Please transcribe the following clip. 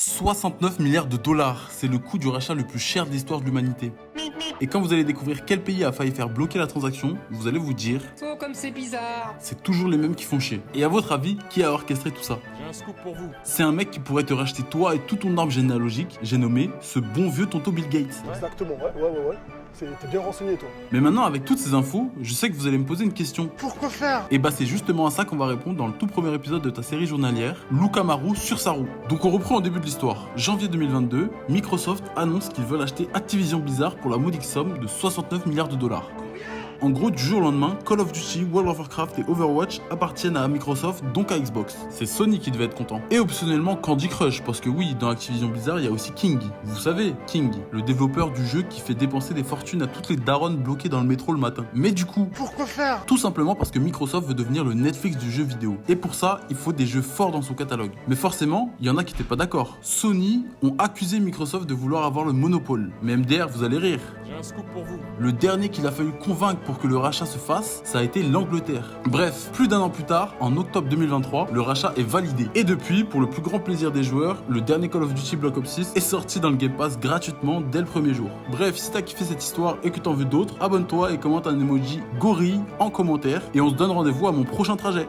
69 milliards de dollars, c'est le coût du rachat le plus cher de l'histoire de l'humanité. Et quand vous allez découvrir quel pays a failli faire bloquer la transaction, vous allez vous dire Oh, comme c'est bizarre. c'est toujours les mêmes qui font chier. Et à votre avis, qui a orchestré tout ça? J'ai un scoop pour vous. C'est un mec qui pourrait te racheter toi et tout ton arbre généalogique, j'ai nommé ce bon vieux tonton Bill Gates. Exactement, ouais. T'es bien renseigné, toi. Mais maintenant, avec toutes ces infos, je sais que vous allez me poser une question. Pourquoi faire? Et bah c'est justement à ça qu'on va répondre dans le tout premier épisode de ta série journalière, Luca Maru sur sa roue. Donc on reprend au début de l'histoire. Janvier 2022, Microsoft annonce qu'ils veulent acheter Activision Blizzard pour la modique somme de 69 milliards de dollars. En gros, du jour au lendemain, Call of Duty, World of Warcraft et Overwatch appartiennent à Microsoft, donc à Xbox. C'est Sony qui devait être content. Et optionnellement Candy Crush, parce que oui, dans Activision Blizzard, il y a aussi King. Vous savez, King, le développeur du jeu qui fait dépenser des fortunes à toutes les daronnes bloquées dans le métro le matin. Mais du coup, Pourquoi faire? tout simplement parce que Microsoft veut devenir le Netflix du jeu vidéo. Et pour ça, il faut des jeux forts dans son catalogue. Mais forcément, il y en a qui n'étaient pas d'accord. Sony ont accusé Microsoft de vouloir avoir le monopole. Mais MDR, vous allez rire. J'ai un scoop pour vous. Le dernier qu'il a fallu convaincre pour que le rachat se fasse, ça a été l'Angleterre. Bref, plus d'un an plus tard, en octobre 2023, le rachat est validé. Et depuis, pour le plus grand plaisir des joueurs, le dernier Call of Duty Black Ops 6 est sorti dans le Game Pass gratuitement dès le premier jour. Bref, si t'as kiffé cette histoire et que t'en veux d'autres, abonne-toi et commente un emoji gorille en commentaire et on se donne rendez-vous à mon prochain trajet.